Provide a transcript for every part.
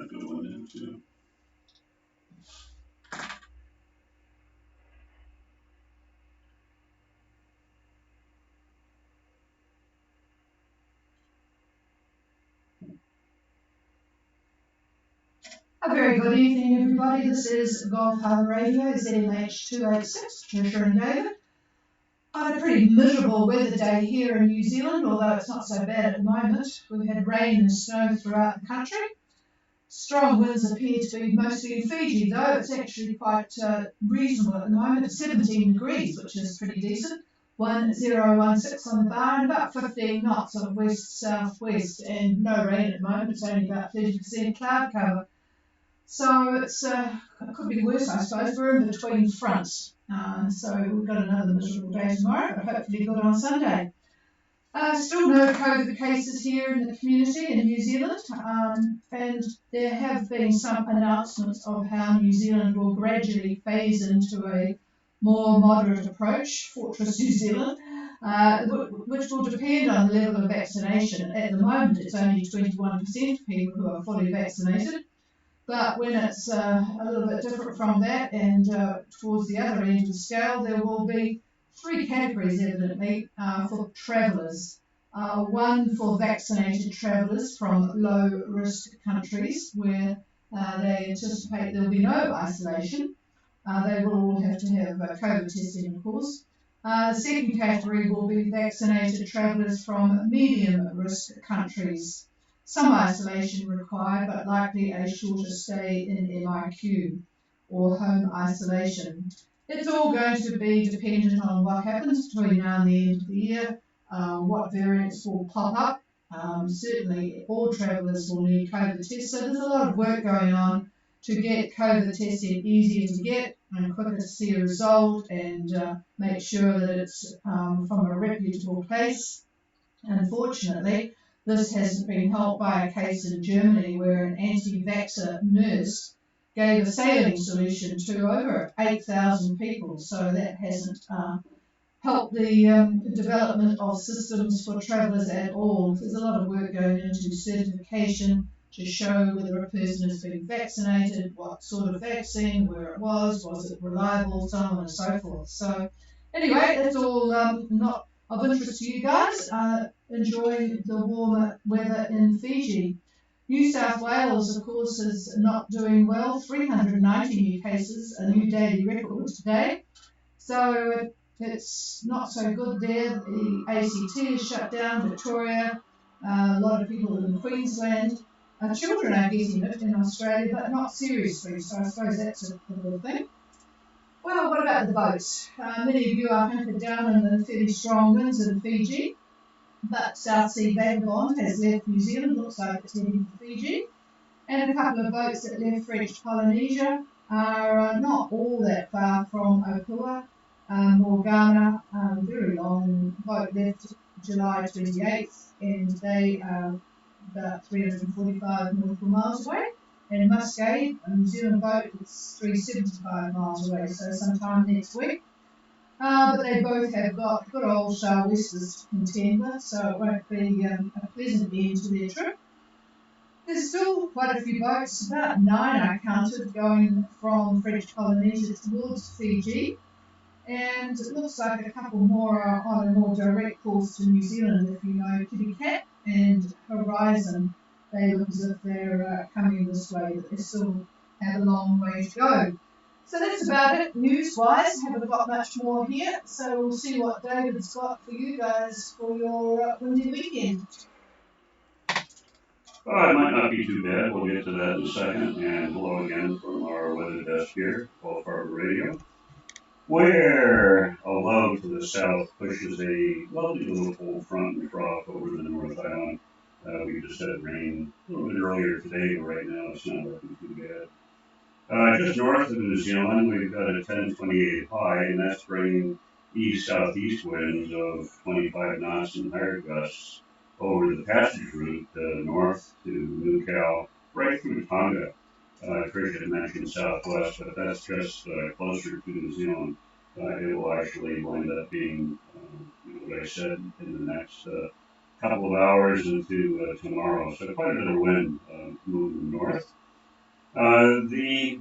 kind of going into. A very good evening, everybody. This is Gulf Harbour Radio, ZMH 286, Tricia and David. On a pretty miserable weather day here in New Zealand, although it's not so bad at the moment. We've had rain and snow throughout the country. Strong winds appear to be mostly in Fiji, though it's actually quite reasonable at the moment. 17 degrees, which is pretty decent. 1016 on the bar and about 15 knots of west-southwest, and no rain at the moment. It's only about 30% cloud cover. So it could be worse, I suppose. We're in between fronts. So we've got another miserable day tomorrow, but hopefully good on Sunday. Still no COVID cases here in the community in New Zealand, and there have been some announcements of how New Zealand will gradually phase into a more moderate approach, Fortress New Zealand, which will depend on the level of vaccination. At the moment, it's only 21% of people who are fully vaccinated. But when it's a little bit different from that and towards the other end of the scale, there will be three categories, evidently, for travellers. One for vaccinated travellers from low-risk countries where they anticipate there will be no isolation. They will all have to have COVID testing, of course. The second category will be vaccinated travellers from medium-risk countries. Some isolation required, but likely a shorter stay in MIQ or home isolation. It's all going to be dependent on what happens between now and the end of the year, what variants will pop up. Certainly all travellers will need COVID tests, so there's a lot of work going on to get COVID testing easier to get and quicker to see a result and make sure that it's from a reputable place. Unfortunately, this hasn't been helped by a case in Germany where an anti-vaxxer nurse gave a saline solution to over 8,000 people, so that hasn't helped the development of systems for travellers at all. There's a lot of work going into certification to show whether a person has been vaccinated, what sort of vaccine, where it was it reliable, so on and so forth. So anyway, that's all not of interest to you guys. Enjoy the warmer weather in Fiji. New South Wales, of course, is not doing well. 390 new cases, a new daily record today. So it's not so good there. The ACT is shut down, Victoria, a lot of people in Queensland. Children are getting it in Australia, but not seriously, so I suppose that's a good thing. Well, what about the boats? Many of you are hunkered down in the fairly strong winds in Fiji, but South Sea Vagabond has left New Zealand, looks like it's heading to Fiji, and a couple of boats that left French Polynesia are not all that far from Opua. Morgana, very long boat, left July 28th, and they are about 345 nautical miles away. And Muscade, a New Zealand boat, it's 375 miles away, so sometime next week. But they both have got good old sou'westers to contend with, so it won't be a pleasant end to their trip. There's still quite a few boats, about 9 I counted, going from French Polynesia towards Fiji. And it looks like a couple more are on a more direct course to New Zealand, if you know Kitty Cat and Horizon. They look as if they're coming this way, but they still have a long way to go. So that's about it, news-wise. Haven't got much more here, so we'll see what David's got for you guys for your windy weekend. Well, it might not be too bad. We'll get to that in a second. And hello again from our weather desk here, Gulf Harbour Radio, where a low to the south pushes a lovely little cold front and trough over the North Island. We just had rain a little bit earlier today, but right now it's not looking too bad. Just north of New Zealand, we've got a 1028 high, and that's bringing east-southeast winds of 25 knots and higher gusts over the passage route north to Newcastle, right through Tonga. Tricia had mentioned southwest, but that's just closer to New Zealand. It will actually wind up being, what I said, in the next couple of hours into tomorrow. So quite a bit of wind moving north. The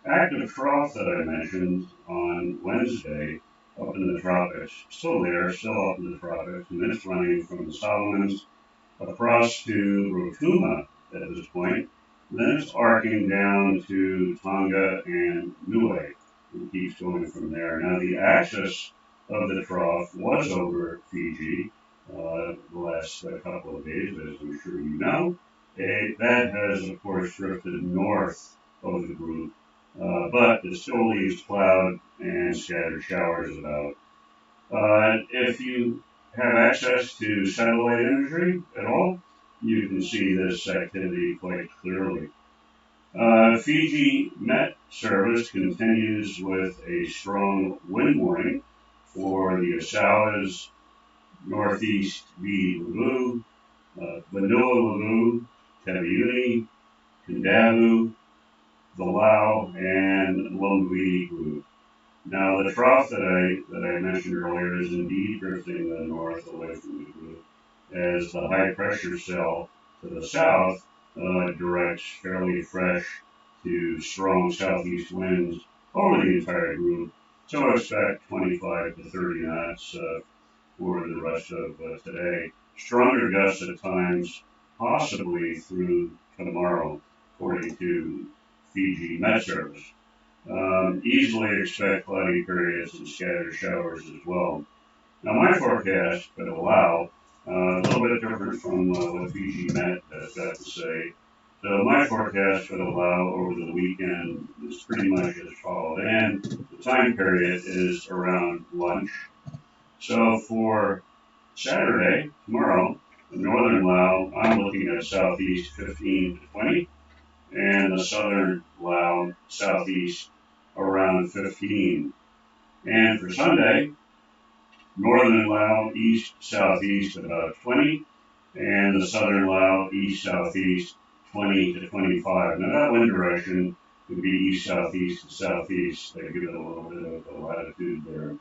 active trough that I mentioned on Wednesday up in the tropics, still there, still up in the tropics, and it's running from the Solomons across to Rotuma at this point. Then it's arcing down to Tonga and Niue and keeps going from there. Now, the axis of the trough was over Fiji the last couple of days, as I'm sure you know. That has, of course, drifted north of the group, but it still leaves cloud and scattered showers about. If you have access to satellite imagery at all, you can see this activity quite clearly. Fiji Met Service continues with a strong wind warning for the Osawas, Northeast V Lagu, Vanua Lagu, Tabiuni, Kandavu, the Lao, and Longviti group. Now, the trough that I mentioned earlier is indeed drifting north away from the group as the high pressure cell to the south directs fairly fresh to strong southeast winds over the entire group. So expect 25 to 30 knots for the rest of today. Stronger gusts at times, possibly through tomorrow, according to Fiji Met Service. Easily expect cloudy periods and scattered showers as well. Now, my forecast could allow a little bit different from what Fiji Met has got to say. So my forecast could allow over the weekend is pretty much as follows, and the time period is around lunch. So for Saturday, tomorrow, the northern Lao, I'm looking at southeast 15 to 20, and the southern Lao, southeast around 15. And for Sunday, northern Lao, east southeast about 20, and the southern Lao, east southeast 20 to 25. Now that wind direction would be east southeast to southeast. They give it a little bit of a latitude there.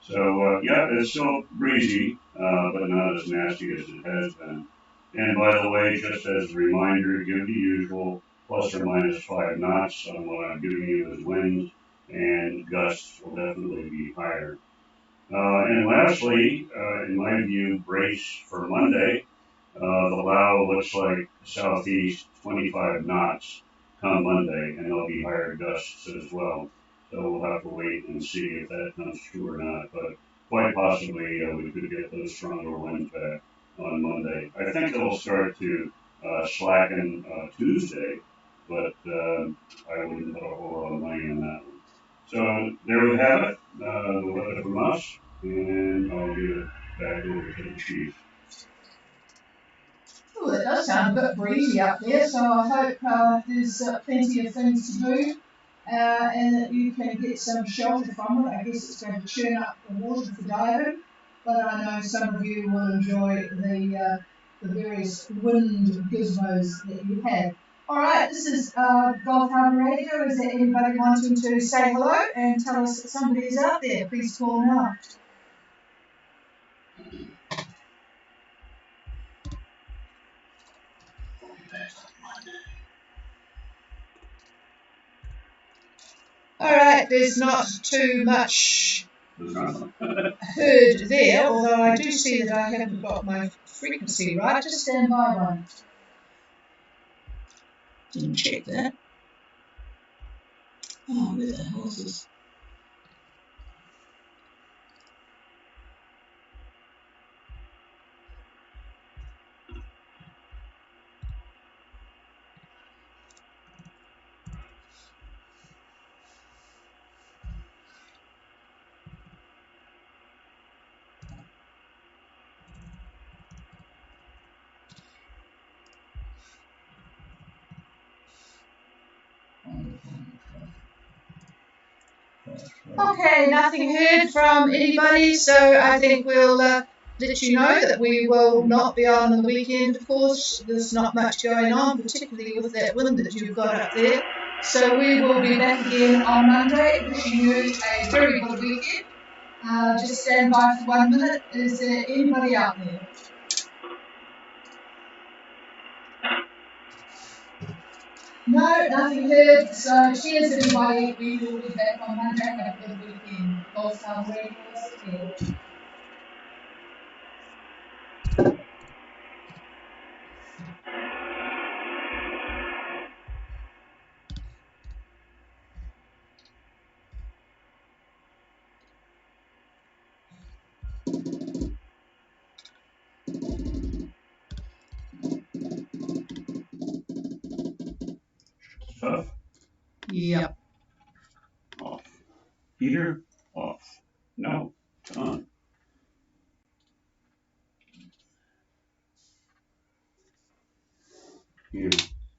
So yeah, it's still breezy, but not as nasty as it has been. And by the way, just as a reminder, give the usual plus or minus 5 knots on what I'm giving you as winds, and gusts will definitely be higher. And lastly, in my view, brace for Monday. The Lao looks like southeast 25 knots come Monday, and there'll be higher gusts as well. So we'll have to wait and see if that comes true or not. But quite possibly we could get those stronger winds back on Monday. I think it'll start to slacken Tuesday, but I wouldn't put a whole lot of money on that one. So there we have it, the weather from us, and I'll give it back over to the chief. Well, it does sound a bit breezy up there, so I hope there's plenty of things to do and that you can get some shelter from it. I guess it's going to churn up the water for diving, but I know some of you will enjoy the various wind gizmos that you have. All right, this is Gulf Harbour Radio. Is there anybody wanting to say hello and tell us that somebody is out there? Please call now. All right, there's not too much heard there, although I do see that I haven't got my frequency right. Just stand by one. Didn't check that. Oh, where the hell is this? Okay, nothing heard from anybody, so I think we'll let you know that we will not be on the weekend, of course. There's not much going on, particularly with that wind that you've got up there. So we will be back again on Monday, wishing you a very good weekend. Just stand by for 1 minute. Is there anybody out there? No, nothing heard. So cheers everybody. We will be back on Monday. Have a good weekend. Golf Harbour Radio is here. Stuff Yep. off. Heater off. No, it's on. Yeah.